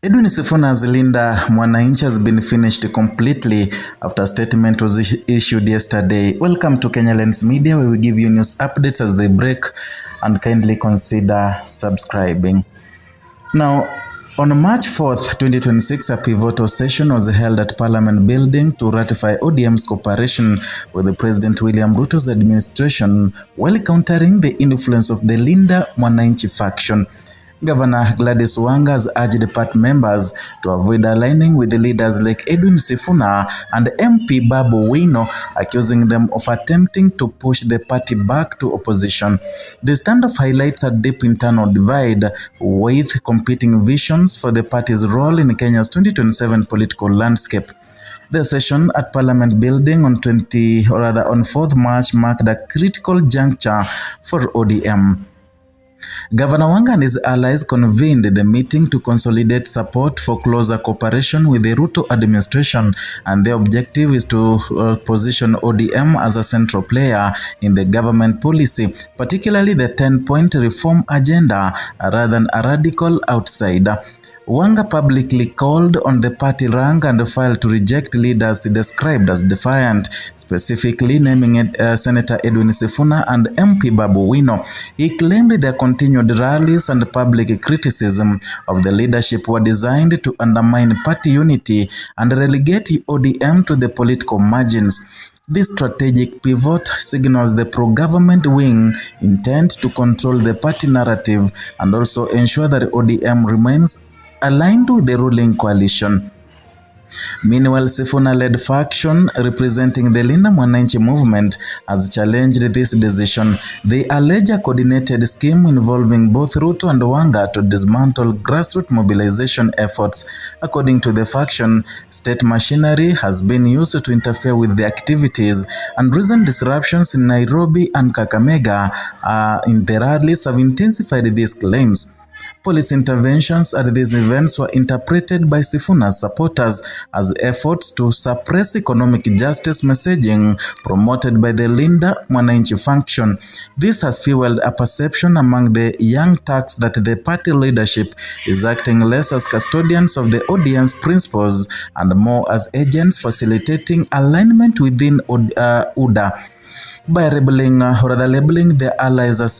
Edwin Sifuna's Linda Mwananchi has been finished completely after a statement was issued yesterday. Welcome to Kenya Lens Media, where we give you news updates as they break, and kindly consider subscribing. Now, on March 4th, 2026, a pivotal session was held at Parliament Building to ratify ODM's cooperation with President William Ruto's administration while countering the influence of the Linda Mwananchi faction. Governor Gladys Wanga has urged party members to avoid aligning with the leaders like Edwin Sifuna and MP Babu Wino, accusing them of attempting to push the party back to opposition. The standoff highlights a deep internal divide with competing visions for the party's role in Kenya's 2027 political landscape. The session at Parliament Building on 4th March marked a critical juncture for ODM. Governor Wanga and his allies convened the meeting to consolidate support for closer cooperation with the Ruto administration, and the objective is to position ODM as a central player in the government policy, particularly the 10-point reform agenda, rather than a radical outsider. Wanga publicly called on the party rank and file to reject leaders he described as defiant, specifically naming Senator Edwin Sifuna and MP Babu Wino. He claimed their continued rallies and public criticism of the leadership were designed to undermine party unity and relegate ODM to the political margins. This strategic pivot signals the pro-government wing intent to control the party narrative and also ensure that ODM remains aligned with the ruling coalition. Meanwhile, Sifuna-led faction representing the Linda Mwananchi movement has challenged this decision. They allege a coordinated scheme involving both Ruto and Wanga to dismantle grassroots mobilization efforts. According to the faction, state machinery has been used to interfere with the activities, and recent disruptions in Nairobi and Kakamega in the rallies have intensified these claims. Police interventions at these events were interpreted by Sifuna's supporters as efforts to suppress economic justice messaging promoted by the Linda Mwananchi faction. This has fueled a perception among the young Turks that the party leadership is acting less as custodians of the ODM's principles and more as agents facilitating alignment within UDA. By labeling their allies as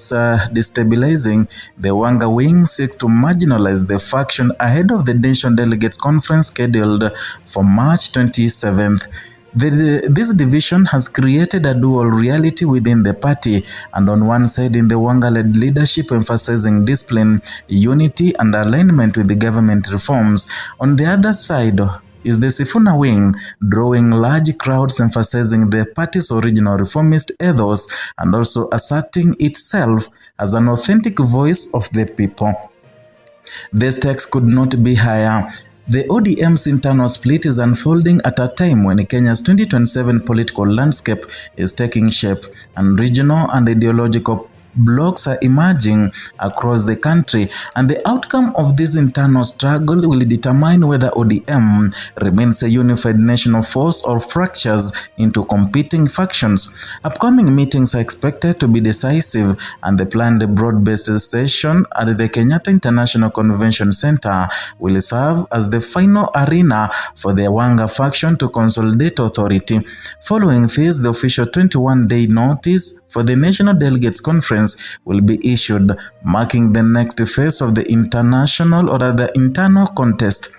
destabilizing, the Wanga wing seeks to marginalize the faction ahead of the Nation Delegates Conference scheduled for March 27th. This division has created a dual reality within the party, and on one side in the Wanga-led leadership emphasizing discipline, unity and alignment with the government reforms. On the other side is the Sifuna wing, drawing large crowds emphasizing the party's original reformist ethos and also asserting itself as an authentic voice of the people. The stakes could not be higher. The ODM's internal split is unfolding at a time when Kenya's 2027 political landscape is taking shape, and regional and ideological blocs are emerging across the country, and the outcome of this internal struggle will determine whether ODM remains a unified national force or fractures into competing factions. Upcoming meetings are expected to be decisive, and the planned broad-based session at the Kenyatta International Convention Center will serve as the final arena for the Wanga faction to consolidate authority. Following this, the official 21-day notice for the National Delegates Conference will be issued, marking the next phase of the internal contest.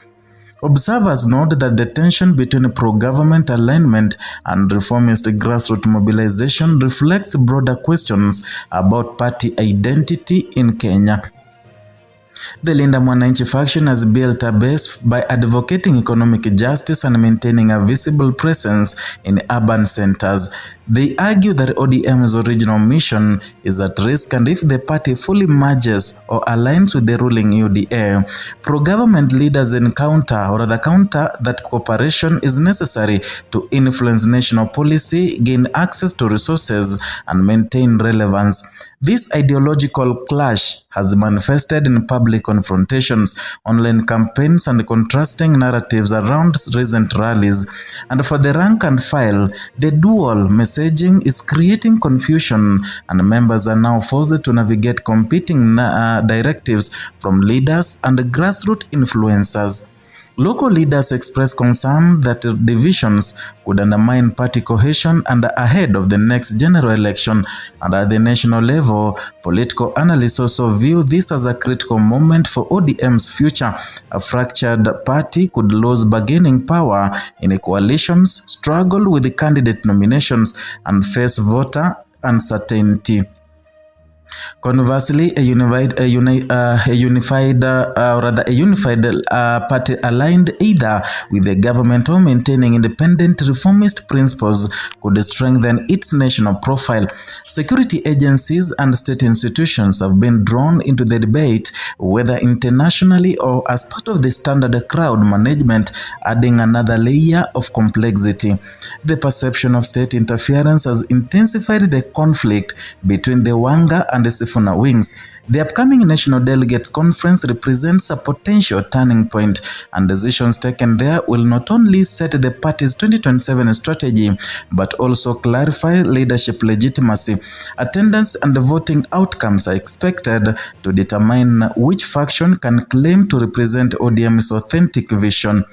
Observers note that the tension between pro-government alignment and reformist grassroots mobilization reflects broader questions about party identity in Kenya. The Linda Mwananchi faction has built a base by advocating economic justice and maintaining a visible presence in urban centers. They argue that ODM's original mission is at risk, and if the party fully merges or aligns with the ruling UDA, pro-government leaders counter that cooperation is necessary to influence national policy, gain access to resources, and maintain relevance. This ideological clash has manifested in public confrontations, online campaigns, and contrasting narratives around recent rallies. And for the rank and file, the dual messaging is creating confusion, and members are now forced to navigate competing directives from leaders and grassroots influencers. Local leaders express concern that divisions could undermine party cohesion and ahead of the next general election. And at the national level, political analysts also view this as a critical moment for ODM's future. A fractured party could lose bargaining power in coalitions, struggle with the candidate nominations, and face voter uncertainty. Conversely, a unified party aligned either with the government or maintaining independent reformist principles could strengthen its national profile. Security agencies and state institutions have been drawn into the debate, whether internationally or as part of the standard crowd management, adding another layer of complexity. The perception of state interference has intensified the conflict between the Wanga and the Sifuna wings. The upcoming National Delegates Conference represents a potential turning point, and decisions taken there will not only set the party's 2027 strategy, but also clarify leadership legitimacy. Attendance and voting outcomes are expected to determine which faction can claim to represent ODM's authentic vision.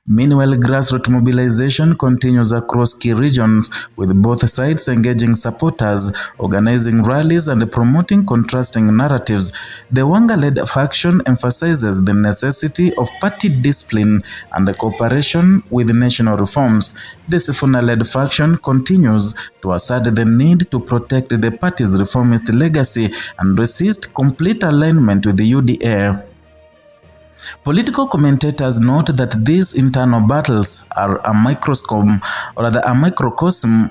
Meanwhile, grassroots mobilization continues across key regions, with both sides engaging supporters, organizing rallies, and promoting contrasting narratives. The Wanga-led faction emphasizes the necessity of party discipline and cooperation with national reforms. The Sifuna-led faction continues to assert the need to protect the party's reformist legacy and resist complete alignment with the UDA. Political commentators note that these internal battles are a microcosm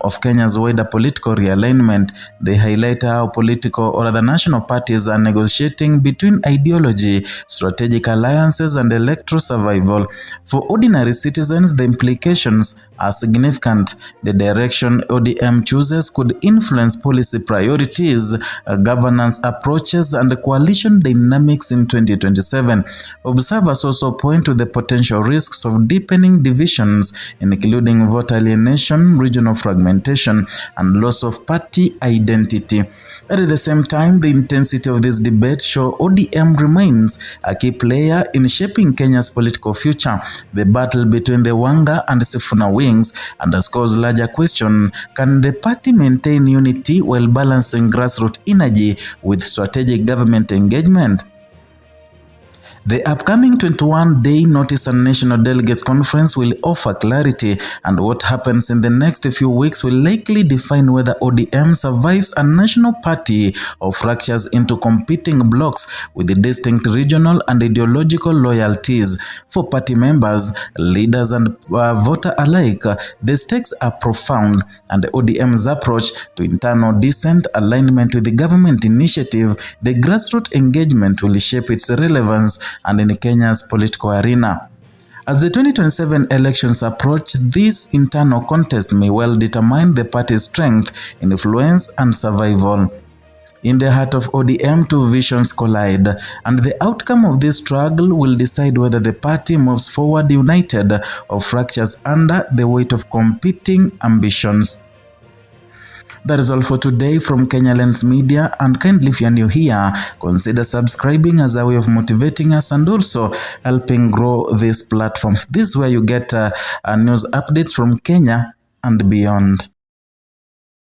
of Kenya's wider political realignment. They highlight how national parties are negotiating between ideology, strategic alliances, and electoral survival. For ordinary citizens, the implications are significant. The direction ODM chooses could influence policy priorities, governance approaches, and coalition dynamics in 2027. Observers also point to the potential risks of deepening divisions, including voter alienation, regional fragmentation, and loss of party identity. At the same time, the intensity of this debate shows ODM remains a key player in shaping Kenya's political future. The battle between the Wanga and Sifuna wings underscores larger question: can the party maintain unity while balancing grassroots energy with strategic government engagement? The upcoming 21-day notice and National Delegates Conference will offer clarity, and what happens in the next few weeks will likely define whether ODM survives a national party or fractures into competing blocs with distinct regional and ideological loyalties. For party members, leaders, and voter alike, the stakes are profound, and the ODM's approach to internal decent alignment with the government initiative, the grassroots engagement will shape its relevance and in Kenya's political arena. As the 2027 elections approach, this internal contest may well determine the party's strength, influence, and survival. In the heart of ODM, two visions collide, and the outcome of this struggle will decide whether the party moves forward united or fractures under the weight of competing ambitions. That is all for today from Kenya Lens Media, and kindly if you are new here, consider subscribing as a way of motivating us and also helping grow this platform. This is where you get news updates from Kenya and beyond.